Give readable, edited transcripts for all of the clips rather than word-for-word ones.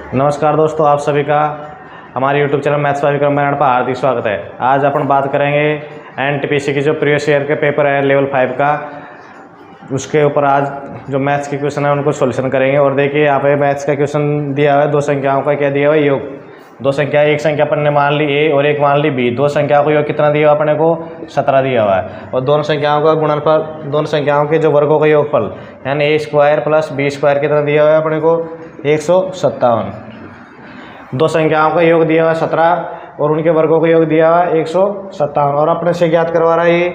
नमस्कार दोस्तों, आप सभी का हमारे YouTube चैनल मैथ्स पाठ्यक्रम में पर हार्दिक स्वागत है। आज अपन बात करेंगे एनटीपीसी की जो प्रीवियस ईयर के पेपर है लेवल 5 का, उसके ऊपर आज जो मैथ्स के क्वेश्चन है उनको सॉल्यूशन करेंगे। और देखिए यहाँ पे मैथ्स का क्वेश्चन दिया हुआ है, दो संख्याओं का क्या दिया हुआ है, योग। दो संख्या, एक संख्या अपन ने मान ली ए और एक मान ली बी। दो संख्याओं को योग कितना दिया हुआ अपने को 17 दिया हुआ है। और दोनों संख्याओं का गुणनफल, दोनों संख्याओं के जो वर्गों का योगफल यानी ए स्क्वायर प्लस बी स्क्वायर कितना दिया हुआ है अपने को 157। दो संख्याओं का योग दिया हुआ है 17 और उनके वर्गों का योग दिया हुआ है 157। और अपने से ज्ञात करवा रहा है ये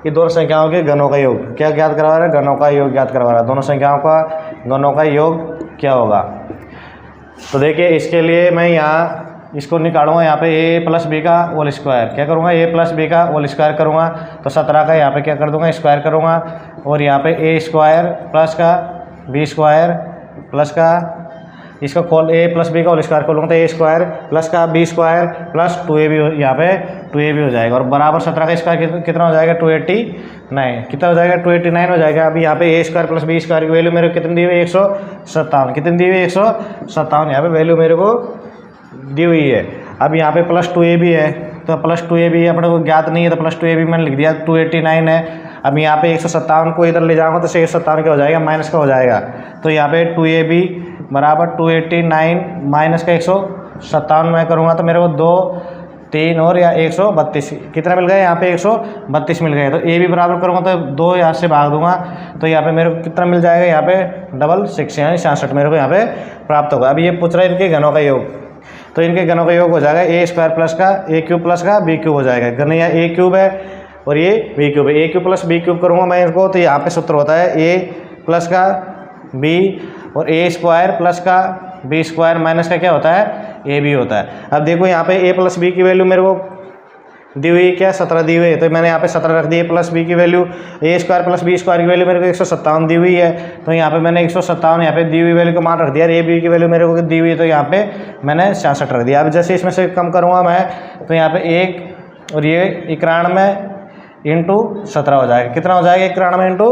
कि दोनों संख्याओं के घनों का योग। क्या ज्ञात करवा रहा है? घनों का योग ज्ञात करवा रहा है। दोनों संख्याओं का घनों का योग क्या होगा? तो देखिए इसके लिए मैं यहाँ इसको निकालूंगा, यहाँ पे ए प्लस बी का होल स्क्वायर। क्या करूँगा? ए प्लस बी का होल स्क्वायर करूँगा तो 17 का यहाँ पे क्या कर दूँगा? स्क्वायर करूँगा। और यहाँ पे ए स्क्वायर प्लस का बी स्क्वायर प्लस का इसका खोल ए प्लस बी का होल स्क्वायर खोलूँगा तो ए स्क्वायर प्लस का बी स्क्वायर प्लस 2ab यहाँ पे 2ab हो जाएगा। और बराबर 17 का स्क्वायर कितना हो जाएगा? 289। कितना हो जाएगा? 289 हो जाएगा। अभी यहाँ पे ए स्क्वायर प्लस बी स्क्वायर की वैल्यू मेरे को कितनी दी हुई है? 157। कितनी दी हुई है? 157 यहाँ पे वैल्यू मेरे को दी हुई है। अब यहाँ पे प्लस 2ab है तो प्लस 2ab अपने को ज्ञात नहीं है तो प्लस 2ab मैंने लिख दिया। 289 है। अब यहाँ पे 157 को इधर ले जाऊँगा तो 157 क्या हो जाएगा? माइनस का हो जाएगा। तो यहाँ पे 2ab बराबर 289 माइनस का 157 मैं करूँगा तो मेरे को 2 3 और या 132 कितना मिल गया? यहाँ पे 132 मिल गया। तो ए भी बराबर करूँगा तो 2 यहाँ से भाग दूंगा तो यहाँ पे मेरे को कितना मिल जाएगा? यहाँ पे 66 यानी 66 मेरे को यहाँ पे प्राप्त होगा। अब ये पूछ रहा है इनके घनों का योग, तो इनके घनों का योग हो जाएगा ए स्क्वायर प्लस का ए क्यूब प्लस का बी क्यूब हो जाएगा। घन यहाँ ए क्यूब है और ये बी क्यूब है। ए क्यूब प्लस बी क्यूब करूँगा मैं इनको तो यहाँ पे सूत्र होता है ए प्लस का बी और ए स्क्वायर प्लस का बी स्क्वायर माइनस का क्या होता है? ए बी होता है। अब देखो यहाँ पे ए प्लस बी की वैल्यू मेरे को दी हुई क्या? 17 दी हुई है तो मैंने यहाँ पे 17 रख दी। ए प्लस बी की वैल्यू ए स्क्वायर प्लस बी स्क्वायर की वैल्यू मेरे को 157 दी हुई है तो यहाँ पे मैंने 157 यहाँ पे दी हुई वैल्यू को मान रख दिया। ए बी की वैल्यू मेरे को दी हुई है तो यहाँ पे मैंने 66 रख दिया। अब जैसे इसमें से कम करूँगा मैं तो यहाँ पे 1 और ये 91 इंटू 17 हो जाएगा। कितना हो जाएगा? 91 इंटू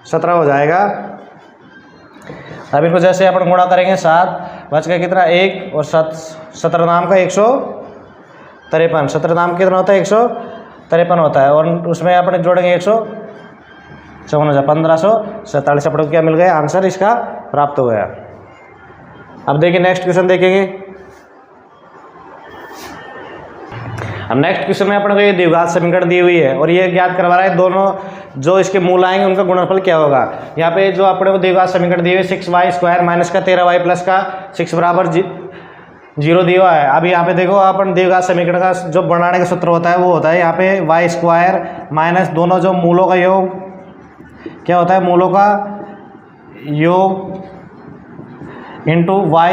17 हो जाएगा। अब इनको जैसे अपन गुणा करेंगे 7 बच गया कितना? 1 और 17 नाम का 153। 17 नाम कितना होता है? 153 होता है। और उसमें अपने जोड़ेंगे 154 1547 अपने को क्या मिल गया? आंसर इसका प्राप्त हो गया। अब देखिए नेक्स्ट क्वेश्चन देखेंगे। अब नेक्स्ट क्वेश्चन में अपने को ये द्विघात समीकरण दी हुई है और ये ज्ञात करवा रहा है दोनों जो इसके मूल आएंगे उनका गुणनफल क्या होगा। यहाँ पे जो अपने को द्विघात समीकरण दी हुई है 6y स्क्वायर माइनस का 13y प्लस का 6 बराबर 0 दिया हुआ है। अब यहाँ पे देखो अपन द्विघात समीकरण का जो बनाने का सूत्र होता है वो होता है यहाँ पे y स्क्वायर माइनस दोनों जो मूलों का योग क्या होता है? मूलों का योग इंटू y।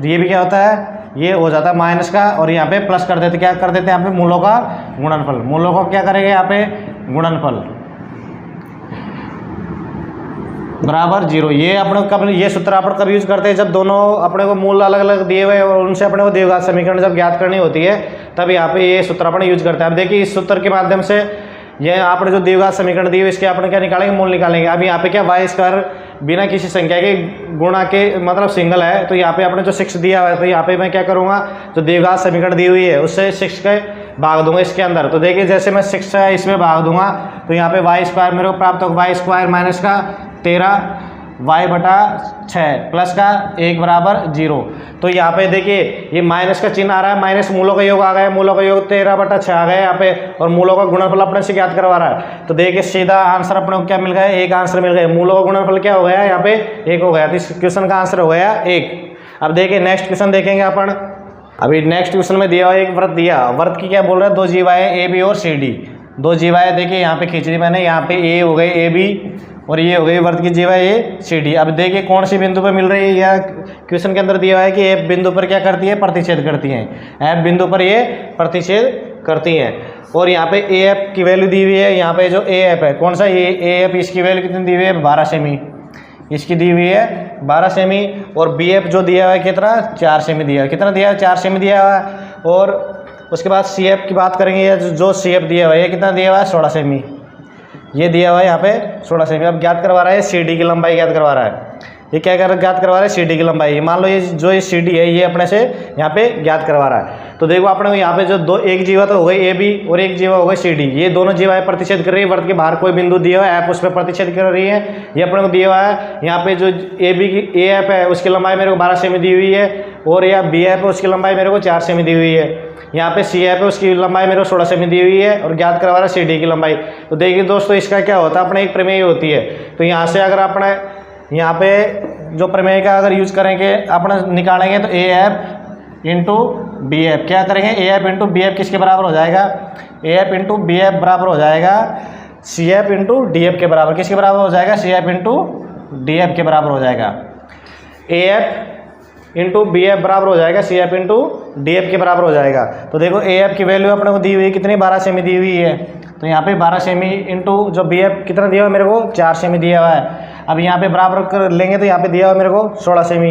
ये भी क्या होता है? ये हो जाता है माइनस का और यहाँ पे प्लस कर देते। क्या कर देते हैं? यहाँ पे मूलों का गुणनफल। मूलों को क्या करेंगे? यहाँ पे गुणनफल बराबर 0। ये अपने को कब, ये सूत्र अपन कब यूज करते हैं? जब दोनों अपने को मूल अलग अलग दिए हुए और उनसे अपने को द्विघात समीकरण जब ज्ञात करनी होती है तब यहाँ पे ये सूत्र अपन यूज करते हैं। अब देखिए इस सूत्र के माध्यम से ये आपने जो द्विघात समीकरण दिए हुए इसके अपने क्या निकालेंगे? मूल निकालेंगे। अब यहाँ पे क्या y स्क्वायर बिना किसी संख्या के गुणा के मतलब सिंगल है तो यहाँ पे आपने जो 6 दिया हुआ है तो यहाँ पे मैं क्या करूँगा? जो द्विघात समीकरण दी हुई है उससे 6 के भाग दूंगा इसके अंदर। तो देखिए जैसे मैं 6 से इसमें भाग दूंगा तो यहाँ पे y स्क्वायर मेरे को प्राप्त होगा। y स्क्वायर माइनस का 13 y बटा 6 प्लस का 1 बराबर 0। तो यहाँ पे देखिए ये माइनस का चिन्ह आ रहा है, माइनस मूलों का योग आ गया। मूलों का योग 13 बटा 6 आ गया यहाँ पे और मूलों का गुणनफल अपने से ज्ञात करवा रहा है। तो देखिए सीधा आंसर अपने को क्या मिल गया? 1 आंसर मिल गया। मूलों का गुणनफल क्या हो गया? यहाँ पे 1 हो गया। तो इस क्वेश्चन का आंसर हो गया 1। अब देखिए नेक्स्ट क्वेश्चन देखेंगे अपन। अभी नेक्स्ट क्वेश्चन में दिया हुआ एक वृत्त दिया। वृत्त की क्या बोल रहा है? 2 जीवाएं ए बी और सी डी। 2 जीवाएं देखिए यहाँ पे खींच दी मैंने। यहाँ पे ए हो गई ए बी और ये हो गई वृत्त की जीवा ए सी डी। अब देखिए कौन सी बिंदु पर मिल रही है? या क्वेश्चन के अंदर दिया हुआ है कि एफ बिंदु पर क्या करती है? प्रतिच्छेद करती हैं। एफ बिंदु पर ये प्रतिच्छेद करती हैं। और यहाँ पे ए एफ की वैल्यू दी हुई है। यहाँ पे जो ए एफ है कौन सा? ये ए एफ इसकी वैल्यू कितनी दी हुई है? 12 सेमी इसकी दी हुई है 12 सेमी। और बी एफ जो दिया हुआ है कितना? 4 सेमी दिया है। कितना दिया है? 4 सेमी दिया हुआ है। और उसके बाद सी एफ की बात करेंगे। जो सी एफ दिया हुआ है ये कितना दिया हुआ है? 16 सेमी। ये दिया हुआ है यहाँ पे 16 सेमी। अब ज्ञात करवा रहा है सी डी की लंबाई ज्ञात करवा रहा है। ये क्या ज्ञात करवा रहा है, सी डी की लंबाई। मान लो ये जो ये सी डी है ये अपने से यहाँ पे ज्ञात करवा रहा है। तो देखो अपने को यहाँ पे जो एक जीवा तो हो गई ए बी और एक जीवा हो गई सी डी, ये दोनों जीवाएं प्रतिच्छेद कर रही है, वृत्त के बाहर कोई बिंदु दिया हुआ है, ऐप उस पर प्रतिच्छेद कर रही है। ये अपने को दिया हुआ है यहाँ पे जो ए बी की ए ऐप है उसकी लंबाई मेरे को 12 सेमी दी हुई है, और यह बी ऐप है उसकी लंबाई मेरे को 4 सेमी दी हुई है। यहाँ पे सी ऐप है उसकी लंबाई मेरे को 16 सेमी दी हुई है, और ज्ञात करवा रहा है सी डी की लंबाई। तो देखिए दोस्तों इसका क्या होता है, अपने एक प्रमेय होती है। तो यहाँ से अगर अपने यहाँ पे जो प्रमेय का अगर यूज करेंगे अपने निकालेंगे तो ए ऐप इंटू बी ऐप, क्या करेंगे ए ऐप इंटू बी ऐप किसके बराबर हो जाएगा, ए ऐप इंटू बी ऐप बराबर हो जाएगा सी ऐप इंटू डी ऐप के बराबर। किसके बराबर हो जाएगा, सी ऐप इंटू डी ऐप के बराबर हो जाएगा। ए ऐप इंटू बी ऐप बराबर हो जाएगा सी ऐप इंटू डी ऐप के बराबर हो जाएगा। तो देखो ए ऐप की वैल्यू अपने को दी हुई है कितनी, 12 सेमी दी हुई है। तो यहाँ पे 12 सेमी इंटू जो बी ऐप कितना दिया हुआ है मेरे को, 4 सेमी दिया हुआ है। अब यहाँ पे बराबर कर लेंगे तो यहाँ पे दिया हुआ मेरे को 16 सेमी,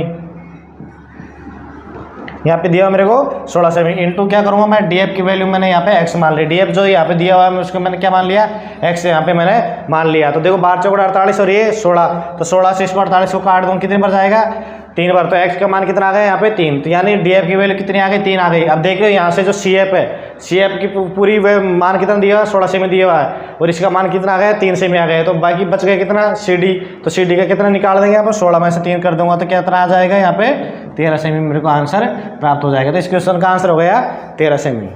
यहाँ पे दिया हुआ मेरे को 16 सेमी इंटू क्या करूँगा मैं, डी एफ की वैल्यू मैंने यहाँ पे x मान ली। डी एफ जो यहाँ पे दिया हुआ है उसको मैंने क्या मान लिया, x यहाँ पे मैंने मान लिया। तो देखो 12 चौक 48 और ये 16, तो 16 से इसमें 48 को काट दूँ कितनी बार जाएगा, 3 बार। तो x का मान कितना आ गया यहाँ पे 3, तो यानी डी एफ की वैल्यू कितनी आ गई, 3 आ गई। अब देखिए यहाँ से जो सी एफ है, सी एफ की पूरी मान कितना दिया हुआ है, 16 सेमी दिया हुआ है, और इसका मान कितना आ गया, 3 सेमी आ गया। तो बाकी बच गया कितना, सी डी। तो सी डी का कितना निकाल देंगे यहाँ पर, 16 में से 3 कर दूंगा तो कितना आ जाएगा यहाँ पे 13 सेमी मेरे को आंसर प्राप्त हो जाएगा। तो इस क्वेश्चन का आंसर हो गया 13 सेमी।